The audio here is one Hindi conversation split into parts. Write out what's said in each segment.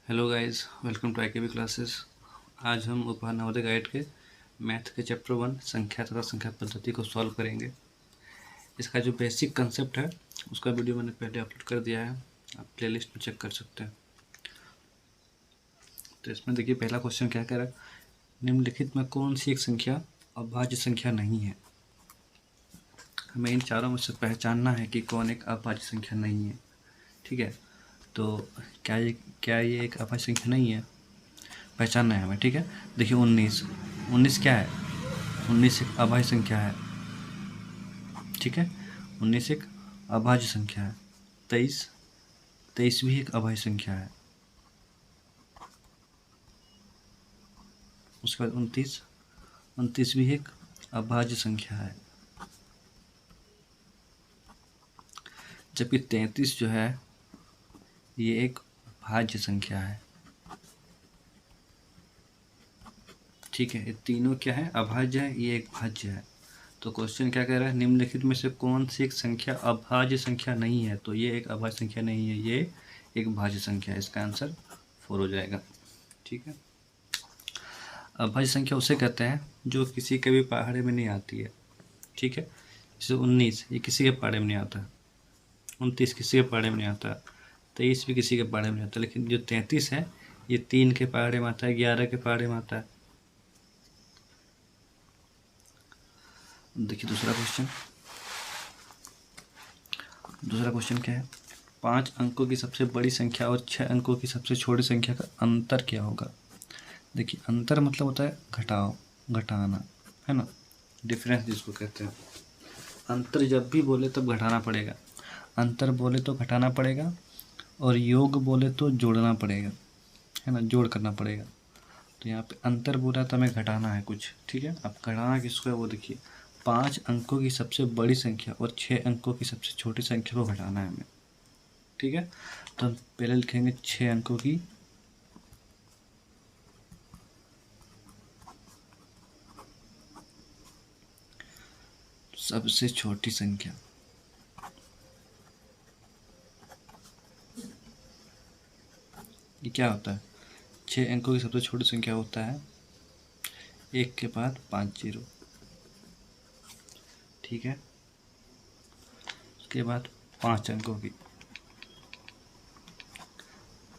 Hello guys, welcome to IKB classes. आज हम उपहार नवोदय गाइड के मैथ के चैप्टर 1 संख्या तथा संख्या पद्धति को सॉल्व करेंगे। इसका जो बेसिक कंसेप्ट है उसका वीडियो मैंने पहले अपलोड कर दिया है, आप प्लेलिस्ट में चेक कर सकते हैं। तो इसमें देखिए पहला क्वेश्चन क्या कह रहा है, निम्नलिखित में कौन सी एक संख्या अभाज्य संख्या नहीं है। हमें इन चारों में से पहचानना है कि कौन एक अभाज्य संख्या नहीं है। ठीक है, तो क्या ये एक अभाज्य संख्या नहीं है, पहचानना है हमें। ठीक है, देखिए 19 क्या है, 19 एक अभाज्य संख्या है। ठीक है, 19 एक अभाज्य संख्या है। 23 भी एक अभाज्य संख्या है। उसके बाद 29 भी एक अभाज्य संख्या है। जबकि 33 जो है ये एक भाज्य संख्या है। ठीक है, ये तीनों क्या है, अभाज्य है, ये एक भाज्य है। तो क्वेश्चन क्या कह रहा है, निम्नलिखित में से कौन सी एक संख्या अभाज्य संख्या नहीं है। तो ये एक अभाज्य संख्या नहीं है, ये एक भाज्य संख्या है। इसका आंसर 4 हो जाएगा। ठीक है, अभाज्य संख्या उसे कहते हैं जो किसी के भी पहाड़े में नहीं आती है। ठीक है, जैसे 19 ये किसी के पहाड़े में नहीं आता, 29 किसी के पहाड़े में नहीं आता, 23 भी किसी के पहाड़े में नहीं आता। लेकिन जो 33 है ये 3 के पहाड़े में आता है, 11 के पहाड़े में आता है। देखिए दूसरा क्वेश्चन क्या है, 5 अंकों की सबसे बड़ी संख्या और 6 अंकों की सबसे छोटी संख्या का अंतर क्या होगा। देखिए अंतर मतलब होता है घटाना, है ना, डिफरेंस जिसको कहते हैं। अंतर जब भी बोले तब घटाना पड़ेगा, अंतर बोले तो घटाना पड़ेगा, और योग बोले तो जोड़ना पड़ेगा, है ना, जोड़ करना पड़ेगा। तो यहाँ पे अंतर बोला तो हमें घटाना है कुछ। ठीक है, अब घटाना किसको है वो देखिए, 5 अंकों की सबसे बड़ी संख्या और 6 अंकों की सबसे छोटी संख्या को घटाना है हमें। ठीक है, तो हम पहले लिखेंगे 6 अंकों की सबसे छोटी संख्या। ये क्या होता है, 6 अंकों की सबसे छोटी संख्या होता है 1 के बाद 5 जीरो। ठीक है, उसके बाद 5 अंकों की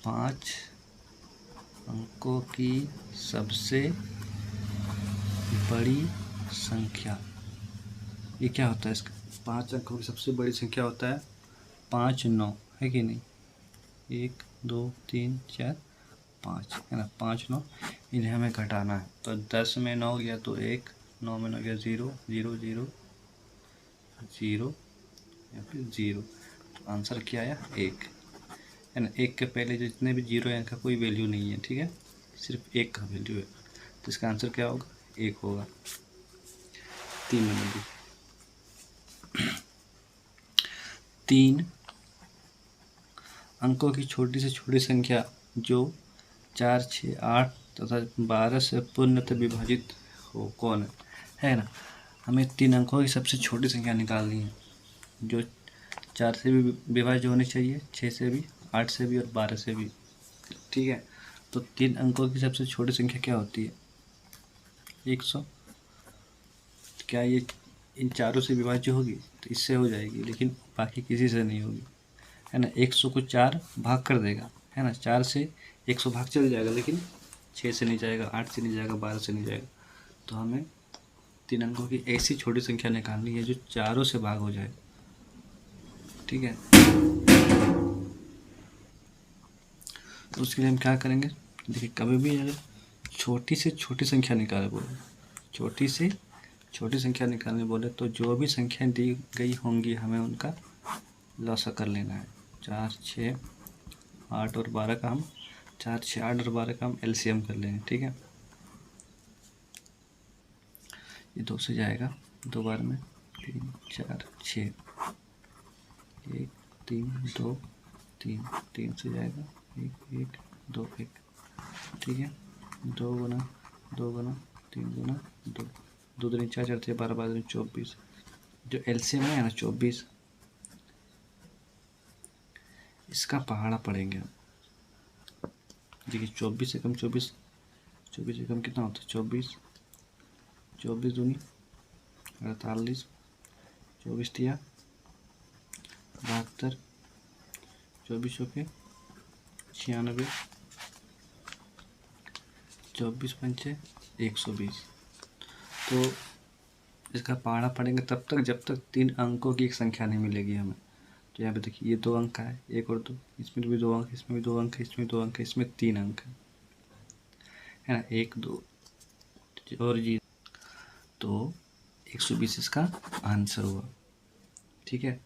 5 अंकों की सबसे बड़ी संख्या। ये क्या होता है, इसका 5 अंकों की सबसे बड़ी संख्या होता है 5 9, है कि नहीं, 1 2 3 4 5, है ना, 5 9, इन्हें हमें घटाना है। तो 10 में 9 गया तो 1, 9 में 9 गया 0 0 0 0 या फिर 0। तो आंसर क्या आया, 1, है ना। 1 के पहले जितने भी जीरो हैं इनका कोई वैल्यू नहीं है। ठीक है, सिर्फ 1 का वैल्यू है, तो इसका आंसर क्या होगा, 1 होगा। 3 नंबर 3 अंकों की छोटी से छोटी संख्या जो 4 6 8 तथा 12 से पूर्णतः विभाजित हो कौन है ना। हमें 3 अंकों की सबसे छोटी संख्या निकालनी है जो 4 से भी विभाज्य होनी चाहिए, 6 से भी, 8 से भी और 12 से भी। ठीक है, तो 3 अंकों की सबसे छोटी संख्या क्या होती है, 100। क्या ये इन चारों से विभाज्य होगी, तो इससे हो जाएगी, लेकिन बाकी किसी से नहीं होगी, है ना। 100 को 4 भाग कर देगा, है ना, 4 से 100 भाग चल जाएगा, लेकिन 6 से नहीं जाएगा, 8 से नहीं जाएगा, 12 से नहीं जाएगा। तो हमें 3 अंकों की ऐसी छोटी संख्या निकालनी है जो चारों से भाग हो जाए। ठीक है, तो उसके लिए हम क्या करेंगे, देखिए कभी भी अगर छोटी से छोटी संख्या निकाले बोले, छोटी से छोटी संख्या निकालने बोले, तो जो भी संख्या दी गई होंगी हमें उनका लॉसा कर लेना है। 4 6 8 और 12 का हम 4 6 8 और 12 का हम एलसीएम कर लेंगे। ठीक है, ये 2 से जाएगा 2 बार में, 3 4 6, 1 3 2 3, 3 से जाएगा 1 1 2 1। ठीक है, 2 गुना 2 गुना 3 गुना 2, 2 3 4 4 12 12 24, जो एलसीएम है ना 24, इसका पहाड़ा पढ़ेंगे। देखिए 24 से कम 24 से कम कितना होता है 24, 24 दूनी 48, 24 तिया 72, 24 चौके 96, 24 पंचे 120। तो इसका पहाड़ा पढ़ेंगे तब तक जब तक 3 अंकों की एक संख्या नहीं मिलेगी हमें। तो यहाँ पे देखिए ये 2 अंक का है, 1 और 2, इसमें भी 2 अंक, इसमें भी 2 अंक, इसमें 2 अंक, इसमें 3 अंक है ना, 1 2 और जी। तो 120 इसका आंसर हुआ। ठीक है,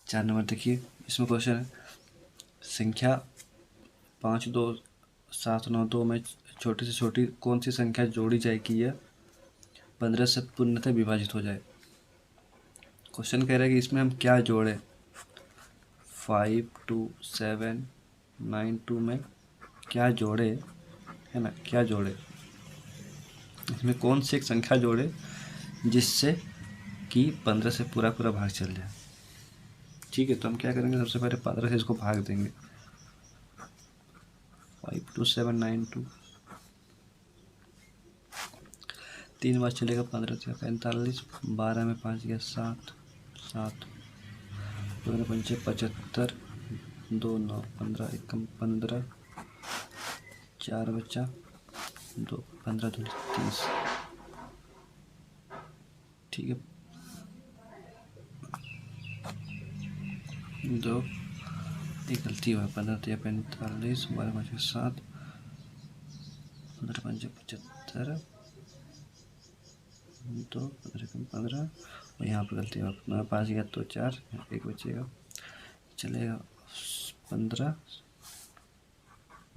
4 नंबर देखिए, इसमें क्वेश्चन है संख्या 5 2 7 9 2 में छोटी से छोटी कौन सी संख्या जोड़ी जाए कि यह 15 से पूर्णतः विभाजित हो जाए। क्वेश्चन कह रहा है कि इसमें हम क्या जोड़े, 5 2 7 9 2 में क्या जोड़े, है ना, क्या जोड़े, इसमें कौन सी एक संख्या जोड़े जिससे कि 15 से पूरा भाग चल जाए। ठीक है, तो हम क्या करेंगे, सबसे पहले 15 से इसको भाग देंगे, 5 2 7 9 2, 3 बार चलेगा, 15 से 45, 12 में 5 गया 7, 7 15 पंचे 75, 2 9 15 एकम 15, 4 बचा 2 15 2 30। ठीक है, 2 एक गलती हुआ, 15 3 45, 12 5 7, 15 5 75, 2 15 कम 15, और यहाँ पर गलती हुआ, मेरा 5 गया तो 4, एक बचेगा, चलेगा 15,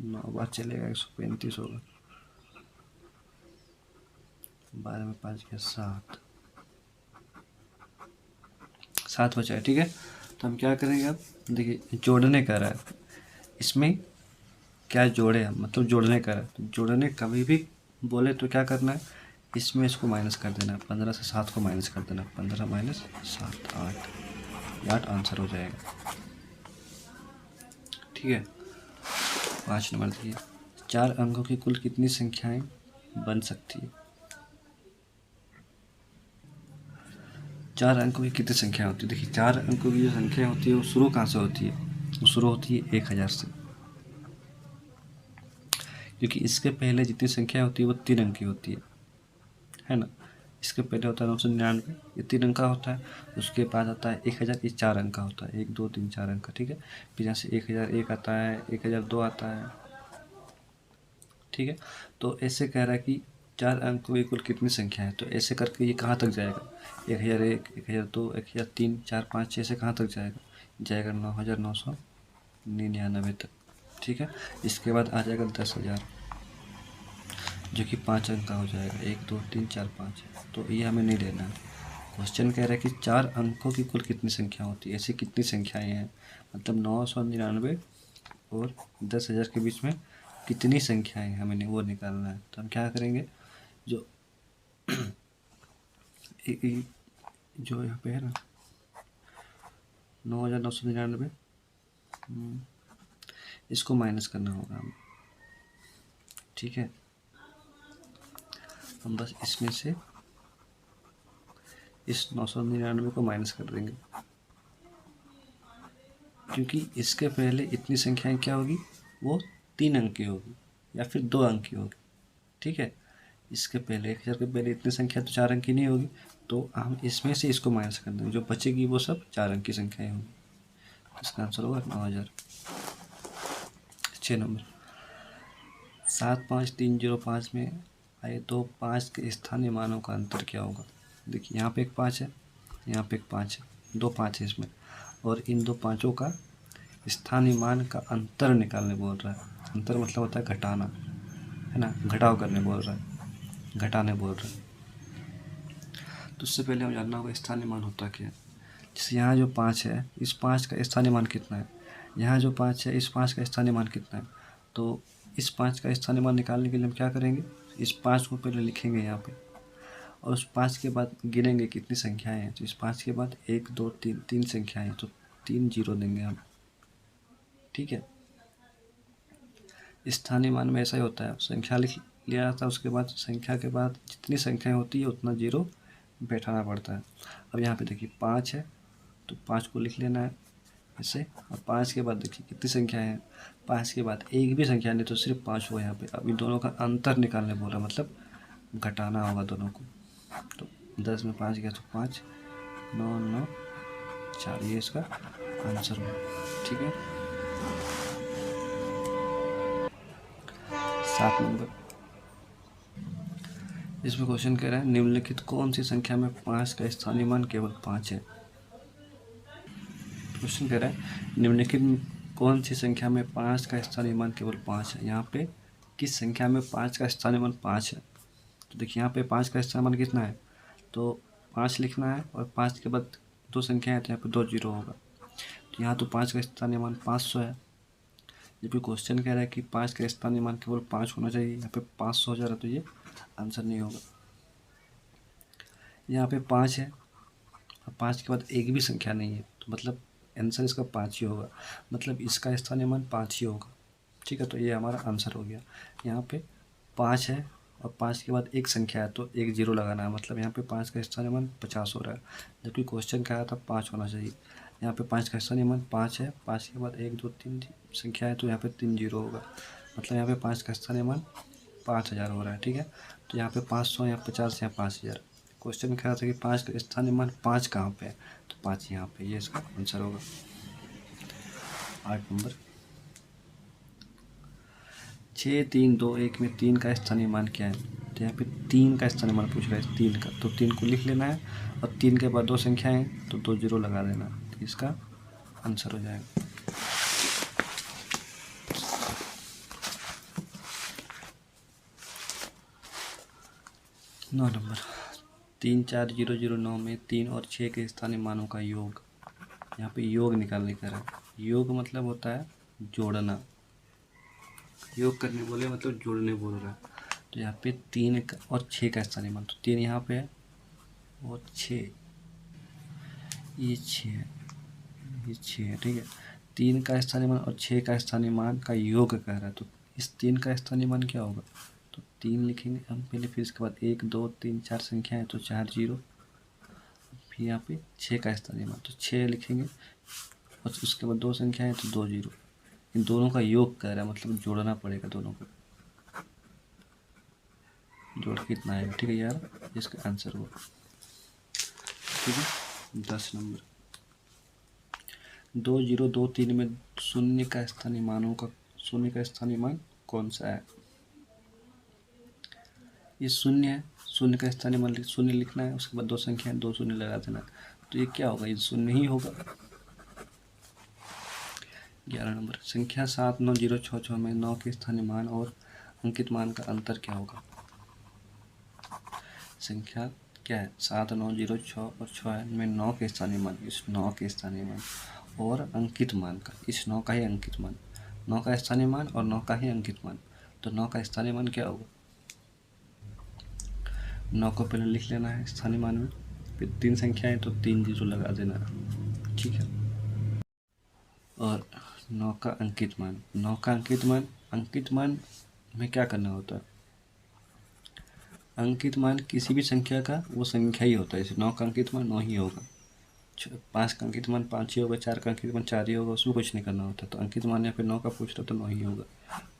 9 बार चलेगा 135 होगा, 12 में 5 गया 7 बचा है। ठीक है, तो हम क्या करेंगे, अब देखिए जोड़ने का रहा है, इसमें क्या जोड़े हम, मतलब जोड़ने का रहा है, तो जोड़ने कभी भी बोले तो क्या करना है, इसमें इसको माइनस कर देना है, 15 से 7 को माइनस कर देना, 15 माइनस 7 8, 8 आंसर हो जाएगा। ठीक है, 5 नंबर देखिए, 4 अंकों की कुल कितनी संख्याएं बन सकती है। 4 अंकों की कितनी संख्या होती है, देखिए 4 अंकों की जो संख्या होती है वो शुरू कहाँ से होती है, वो शुरू होती है 1000 से, क्योंकि इसके पहले जितनी संख्या होती है वो 3 अंक की होती है ना। इसके पहले होता है 999, ये 3 अंक का होता है, उसके बाद आता है 1000, ये 4 अंक का होता है, 1 2 3 4 अंक का। ठीक है, फिर यहाँ से 1001 आता है, 1002 आता है। ठीक है, तो ऐसे कह रहा है कि 4 अंकों की कुल कितनी संख्या है, तो ऐसे करके ये कहाँ तक जाएगा, 1001 1002 1003 4 5 6 से कहाँ तक जाएगा 9999 तक। ठीक है, इसके बाद आ जाएगा 10,000, जो कि 5 अंक का हो जाएगा, 1 2 3 4 5। तो ये हमें नहीं लेना है। क्वेश्चन कह रहा है कि 4 अंकों की कुल कितनी संख्या होती है, ऐसी कितनी संख्याएं हैं, मतलब 999 और 10,000 के बीच में कितनी संख्याएं हमें वो निकालना है। तो हम क्या करेंगे, जो जो यहाँ पे है ना 9,999, इसको माइनस करना होगा हमें। ठीक है, हम बस इसमें से इस 999 को माइनस कर देंगे, क्योंकि इसके पहले इतनी संख्याएं क्या होगी, वो 3 अंक की होगी या फिर 2 अंक की होगी। ठीक है, इसके पहले 1000 के पहले इतनी संख्या तो 4 अंक की नहीं होगी, तो हम इसमें से इसको माइनस कर देंगे, जो बचेगी वो सब 4 अंक की संख्याएं होंगी। इसका आंसर होगा 9000। 6 नंबर, 75305 में आए तो 5 के स्थानीय मानों का अंतर क्या होगा। देखिए यहाँ पे एक 5 है, यहाँ पे एक 5 है, 2 5 है इसमें, और इन 2 पाँचों का स्थानीय मान का अंतर निकालने बोल रहा है। अंतर मतलब होता है घटाना, है ना, घटाव करने बोल रहा है, घटाने बोल रहा है। तो उससे पहले हम जानना होगा स्थानीय मान होता क्या है। जैसे यहाँ जो 5 है, इस 5 का स्थानीय मान कितना है, यहाँ जो 5 है, इस 5 का स्थानीय मान कितना है। तो इस 5 का स्थानीय मान निकालने के लिए हम क्या करेंगे, इस 5 को पहले लिखेंगे यहाँ पे, और उस 5 के बाद गिनेंगे कितनी संख्याएं हैं। तो इस 5 के बाद 1 2 3 3 संख्याएं हैं, तो 3 जीरो देंगे हम। ठीक है, स्थानीय मान में ऐसा ही होता है, संख्या लिख लिया जाता है, उसके बाद संख्या के बाद जितनी संख्याएं होती है उतना जीरो बैठाना पड़ता है। अब यहाँ पे देखिए 5 है तो 5 को लिख लेना है ऐसे, और 5 के बाद देखिए कितनी संख्या है, 5 के बाद एक भी संख्या नहीं तो सिर्फ 5 होगा यहाँ पे। अब इन दोनों का अंतर निकालने बोला, मतलब घटाना होगा दोनों को। तो 10 में 5 गया तो 5, 9 9 4, ये इसका आंसर होगा। ठीक है। 7 नंबर, इसमें क्वेश्चन कह रहा है निम्नलिखित कौन सी संख्या में 5 का स्थानीय मान केवल 5 है। क्वेश्चन कह रहा है निम्नलिखित कौन सी संख्या में 5 का स्थानीय मान केवल 5 है। यहाँ पे किस संख्या में 5 का स्थानीय मान 5 है, तो देखिए यहाँ पे 5 का स्थानीय मान कितना है, तो 5 लिखना है, और 5 के बाद दो संख्या है तो यहाँ पे 2 जीरो होगा, तो यहाँ तो 5 का स्थानीय मान 500 है। जबकि क्वेश्चन कह रहा है कि 5 का स्थानीय मान केवल 5 होना चाहिए, यहाँ पे 500 हो जा रहा है, तो ये आंसर नहीं होगा। यहाँ पे 5 है और 5 के बाद एक भी संख्या नहीं है, तो मतलब आंसर इसका 5 ही होगा, मतलब इसका स्थानीय मान 5 ही होगा। ठीक है, तो ये हमारा आंसर हो गया। यहाँ पे 5 है और 5 के बाद एक संख्या है तो एक जीरो लगाना है, मतलब यहाँ पे 5 का स्थानीय मान 50 हो रहा है, जबकि क्वेश्चन क्या आया था 5 होना चाहिए। यहाँ पे 5 का स्थानीय मान 5 है, 5 के बाद 1 2 3 संख्या है तो यहाँ पे 3 जीरो होगा, मतलब यहाँ पे 5 का स्थानीय मान 5000 हो रहा है। ठीक है, तो यहाँ पे 500 या 50 या 5000। क्वेश्चन क्या था कि 5 का स्थानीय मान 5 कहाँ पे है, तो 5 यहाँ पे, ये इसका आंसर होगा। 8 नंबर, 6 3 2 1 में 3 का स्थानीय मान क्या है, तो यहाँ पे 3 का स्थानीय मान पूछ रहा है, 3 का, तो 3 को लिख लेना है, और 3 के बाद दो संख्या है तो 2 जीरो लगा देना, तो इसका आंसर हो जाएगा। 9 नंबर, 3 4 0 0 9 में 3 और 6 के स्थानीय मानों का योग। यहाँ पे योग निकालने का है। योग मतलब होता है जोड़ना, योग करने बोले मतलब जोड़ने बोल रहा है। तो यहाँ पे 3 और 6 का स्थानीय मान, तो 3 यहाँ पे है और 6, ये 6 है, ये 6 है। ठीक है, 3 का स्थानीय मान और 6 का स्थानीय मान का योग कह रहा है, तो इस 3 का स्थानीय मान क्या होगा, तो 3 लिखेंगे हम पहले, फिर इसके बाद 1 2 3 4 संख्या है तो 4 जीरो, फिर यहाँ पे 6 का स्थानीय मान तो 6 लिखेंगे, और उसके बाद दो संख्या है तो 2 जीरो। इन दोनों का योग कह रहा है, मतलब जोड़ना पड़ेगा दोनों को, जोड़ के कितना आएगा। ठीक है यार, इसका आंसर हुआ। ठीक है, 10 नंबर, 2 0 2 3 में शून्य का स्थानीय मानों का, शून्य का स्थानीय मान कौन सा है, ये शून्य है, शून्य का स्थानीय मान शून्य लिखना है, उसके बाद दो संख्या है 2 शून्य लगा देना, तो ये क्या होगा, ये शून्य ही होगा। 11 नंबर, संख्या 7 9 0 6 6 में 9 के स्थानीय मान और अंकित मान का अंतर क्या होगा। संख्या क्या है, 7 9 0 6 और 6 में 9 के स्थानीय मान, इस 9 के स्थानीय मान और अंकित मान का, इस 9 का ही अंकित मान, 9 का स्थानीय मान और 9 का ही अंकित मान, तो 9 का स्थानीय मान क्या होगा। 9 को पहले लिख लेना है स्थानीय मान में, फिर 3 संख्या है तो 3 जीरो लगा देना है। ठीक है, और 9 का अंकित मान, 9 का अंकित मान में क्या करना होता है, अंकित मान किसी भी संख्या का वो संख्या ही होता है, जैसे 9 का अंकित मान 9 ही होगा, 5 का अंकित मान 5 ही होगा, 4 का अंकित मान 4 ही होगा, उसमें कुछ नहीं करना होता। तो अंकित मान यहाँ पे 9 का पूछ रहा तो 9 ही होगा,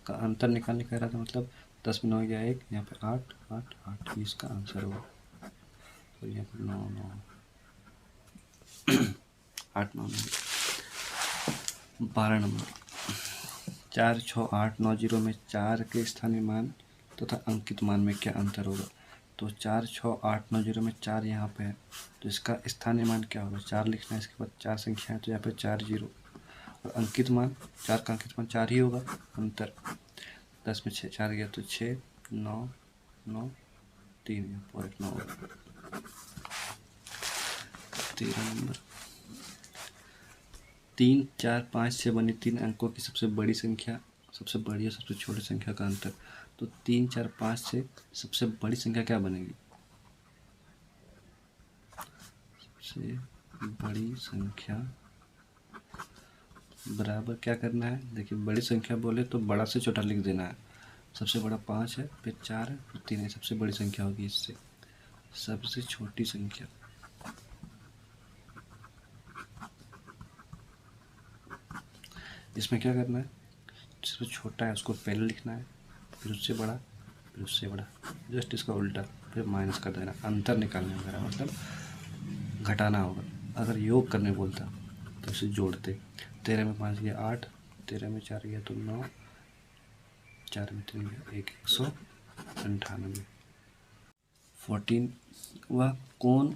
का अंतर निकालने कह रहा था, मतलब 10 में 9 गया 1, यहाँ पे 8 8 8, इसका आंसर होगा। तो यहाँ पे 9 9 8 9 12 नंबर, 4 6 8 9 0 में 4 के स्थानीय मान तथा अंकित मान में क्या अंतर होगा। तो 4 6 8 9 0 में 4 यहाँ पे है, तो इसका स्थानीय मान क्या होगा, 4 लिखना है, इसके बाद 4 संख्या है तो यहाँ पे 4 जीरो, और अंकित मान 4 का अंकित मान 4 ही होगा, अंतर 10 में 6 4 गया तो 6 9 9 3 और 1 9। 13 नंबर, 3 4 5 से बनी 3 अंकों की सबसे बड़ी संख्या, सबसे बड़ी और सबसे छोटी संख्या का अंतर। तो 3 4 5 से सबसे बड़ी संख्या क्या बनेगी, सबसे बड़ी संख्या बराबर क्या करना है, देखिए बड़ी संख्या बोले तो बड़ा से छोटा लिख देना है। सबसे बड़ा 5 है, फिर 4 है, फिर 3 है, सबसे बड़ी संख्या होगी इससे। सबसे छोटी संख्या, इसमें क्या करना है, जो छोटा है उसको पहले लिखना है, फिर उससे बड़ा, फिर उससे बड़ा, जस्ट इसका उल्टा, फिर माइनस कर देना। अंतर निकालने मेरा मतलब घटाना होगा। अगर योग करने बोलता तो इसे जोड़ते। 13 में 5 गया 8, 13 में 4 गया तो 9, 4 में 3 गया 1, 198। 14 वह कौन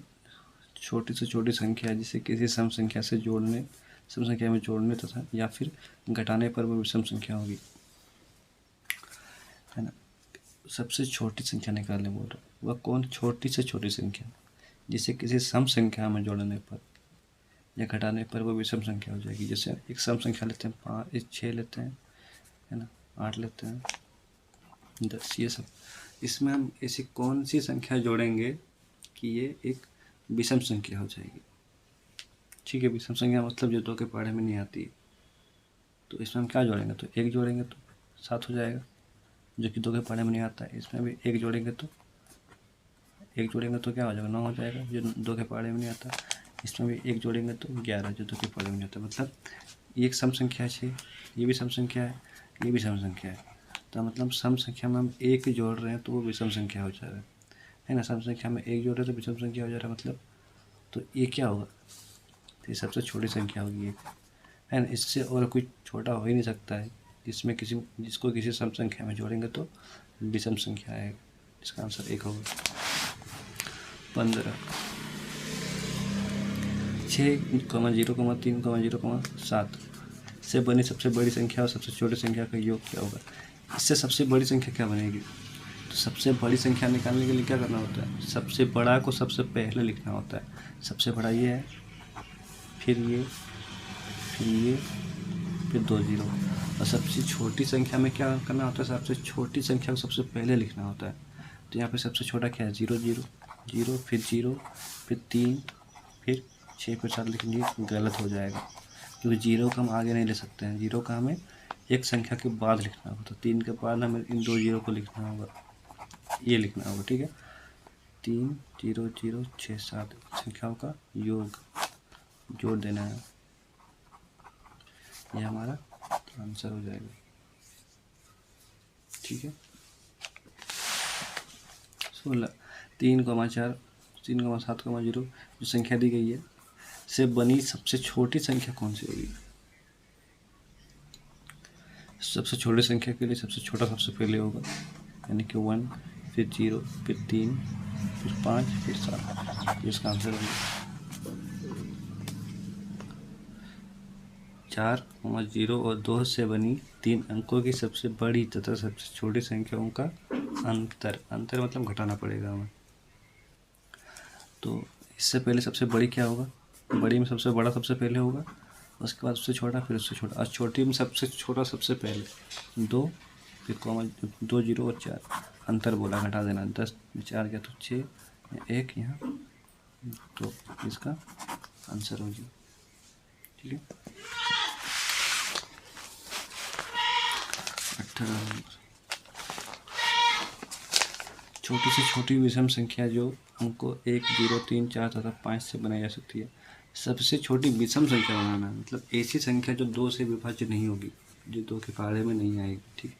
छोटी से छोटी संख्या है जिसे किसी सम संख्या से जोड़ने, सम संख्या में जोड़ने तथा या फिर घटाने पर वह विषम संख्या होगी, है ना। सबसे छोटी संख्या निकालने बोल रहा हूँ। वह कौन छोटी से छोटी संख्या जिसे किसी सम संख्या में जोड़ने पर या घटाने पर वो विषम संख्या हो जाएगी। जैसे एक सम संख्या लेते हैं 5, 6 लेते हैं, है ना, 8 लेते हैं, 10, ये सब। इसमें हम ऐसी कौन सी संख्या जोड़ेंगे कि ये एक विषम संख्या हो जाएगी। ठीक है, विषम संख्या मतलब जो 2 के पहाड़े में नहीं आती है। तो इसमें हम क्या जोड़ेंगे, तो 1 जोड़ेंगे तो 7 हो जाएगा, जो कि 2 के पहाड़े में नहीं आता है। इसमें भी 1 जोड़ेंगे तो क्या हो जाएगा, 9 हो जाएगा, जो 2 के पहाड़े में नहीं आता। इसमें भी 1 जोड़ेंगे तो 11, जो 2 के पहाड़े में नहीं आता। मतलब ये एक सम संख्या है, ये भी सम संख्या है, ये भी सम संख्या है। तो मतलब सम संख्या में हम 1 जोड़ रहे हैं तो वो विषम संख्या हो जा रहा है ना। सम संख्या में 1 जोड़ रहे हैं तो विषम संख्या हो जा रहा है मतलब। तो ये क्या होगा, तो ये सबसे छोटी संख्या होगी एक, है ना। इससे और कोई छोटा हो ही नहीं सकता है। जिसको किसी सम संख्या में जोड़ेंगे तो विषम संख्या आएगा। इसका आंसर 1 होगा। 15 6,0,3,0,7 से बनी सबसे बड़ी संख्या और सबसे छोटी संख्या का योग क्या होगा। इससे सबसे बड़ी संख्या क्या बनेगी, तो सबसे बड़ी संख्या निकालने के लिए क्या करना होता है, सबसे बड़ा को सबसे पहले लिखना होता है। सबसे बड़ा ये है, फिर ये, फिर 2 जीरो। और सबसे छोटी संख्या में क्या करना होता है, सबसे छोटी संख्या को सबसे पहले लिखना होता है। तो यहाँ पे सबसे छोटा क्या है, 0 0 0, फिर 0, फिर 3, फिर 6, फिर 7 लिखेंगे, गलत हो जाएगा क्योंकि 0 का हम आगे नहीं ले सकते हैं। 0 का हमें एक संख्या के बाद लिखना होगा। तो 3 के बाद हमें इन 2 जीरो को लिखना होगा, ये लिखना होगा। ठीक है, 3 0 0 6 7 संख्याओं का योग जोड़ देना है, ये हमारा आंसर हो जाएगा। ठीक है, 16 3,4 3,7,0 जो संख्या दी गई है से बनी सबसे छोटी संख्या कौन सी होगी। सबसे छोटी संख्या के लिए सबसे छोटा सबसे पहले होगा, यानी कि 1, फिर 0, फिर 3, फिर 5, फिर 7। इसका आंसर होगा 4, 0 और 2 से बनी 3 अंकों की सबसे बड़ी तथा सबसे छोटी संख्याओं का अंतर मतलब घटाना पड़ेगा हमें। तो इससे पहले सबसे बड़ी क्या होगा, बड़ी में सबसे बड़ा सबसे पहले होगा, उसके बाद उससे छोटा, फिर उससे छोटा, और छोटी में सबसे छोटा सबसे पहले 2, फिर 2 0 और 4 अंतर बोला, घटा देना। 10 में 4 गया तो 6, 1 यहाँ, तो इसका आंसर हो गया। ठीक है, 18 नंबर, छोटी से छोटी विषम संख्या जो हमको 1 0 3 4 तथा 5 से बनाई जा सकती है। सबसे छोटी विषम संख्या बनाना है, मतलब ऐसी संख्या जो 2 से विभाज्य नहीं होगी, जो 2 के पहाड़े में नहीं आएगी। ठीक,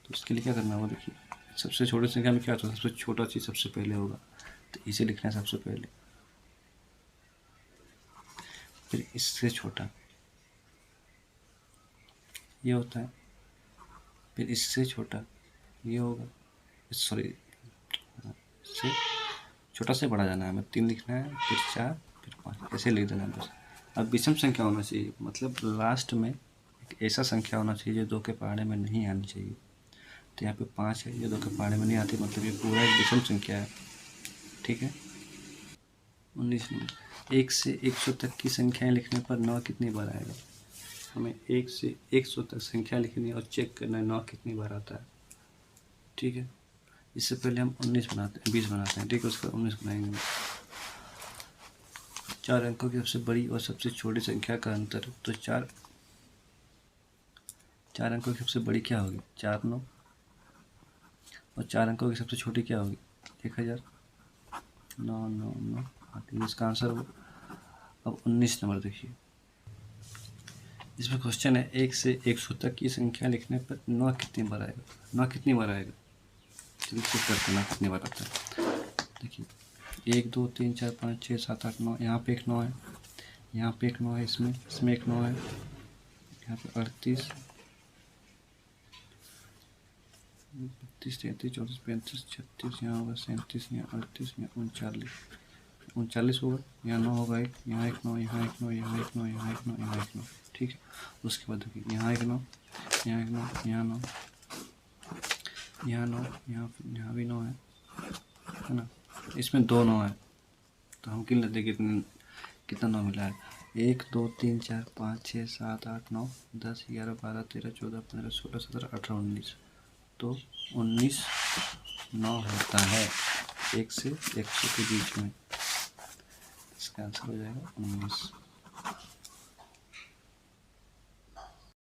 तो उसके लिए क्या करना होगा, देखिए सबसे छोटी संख्या में क्या होता है, सबसे छोटा चीज़ सबसे पहले होगा, तो इसे लिखना है सबसे पहले, फिर इससे छोटा ये होता है, फिर इससे छोटा ये होगा, सॉरी इससे छोटा से बड़ा जाना है, हमें 3 लिखना है, फिर 4, फिर 5, ऐसे लिख देना है बस। अब विषम संख्या होना चाहिए, मतलब लास्ट में एक ऐसा संख्या होना चाहिए जो 2 के पहाड़े में नहीं आनी चाहिए। तो यहाँ पे 5 है, ये 2 के पहाड़े में नहीं आती, मतलब ये पूरा एक विषम संख्या है। ठीक है, 19 नंबर, 1 से 100 तक की संख्याएं लिखने पर 9 कितनी बार आएगा। हमें 1 से 100 तक संख्या लिखनी है और चेक करना है 9 कितनी बार आता है। ठीक है, इससे पहले हम 20 बनाते हैं। ठीक है, उसका 19 बनाएंगे। 4 अंकों की सबसे बड़ी और सबसे छोटी संख्या का अंतर, तो 4 4 अंकों की सबसे बड़ी क्या होगी? 4 9। और 4 अंकों की सबसे छोटी क्या होगी? 1000। 9 9 9 8। इसका आंसर होगा। अब 19 नंबर देखिए, इसमें क्वेश्चन है 1 से 100 तक की संख्या लिखने पर 9 कितनी बार आएगा? 9 कितनी बार आएगा? चलिए चेक करते हैं 9 कितनी बार आता है। देखिए 1 2 3 4 5 6 7 8 9। यहाँ पे एक 9 है, यहाँ पे एक 9 है, इसमें एक 9 है, यहाँ पे 38 32 33 34 35 36। यहाँ होगा 37, यहाँ 38, यहाँ 39 होगा। यहाँ 9 होगा, एक यहाँ एक 9, यहाँ एक 9, यहाँ एक 9, यहाँ एक 9, यहाँ एक 9। ठीक है, उसके बाद देखिए यहाँ एक 9, यहाँ एक 9, यहाँ 9, यहाँ 9, यहाँ भी 9 है ना। इसमें 2 9 है, तो हम गिन लेते कितना 9 मिला है। 1 2 3 4 5 6 7 8 9 10 11 12 13 14 15 16 17 18 19। तो 19 9 होता है 1 से 100 के बीच में। इसका आंसर हो जाएगा 19।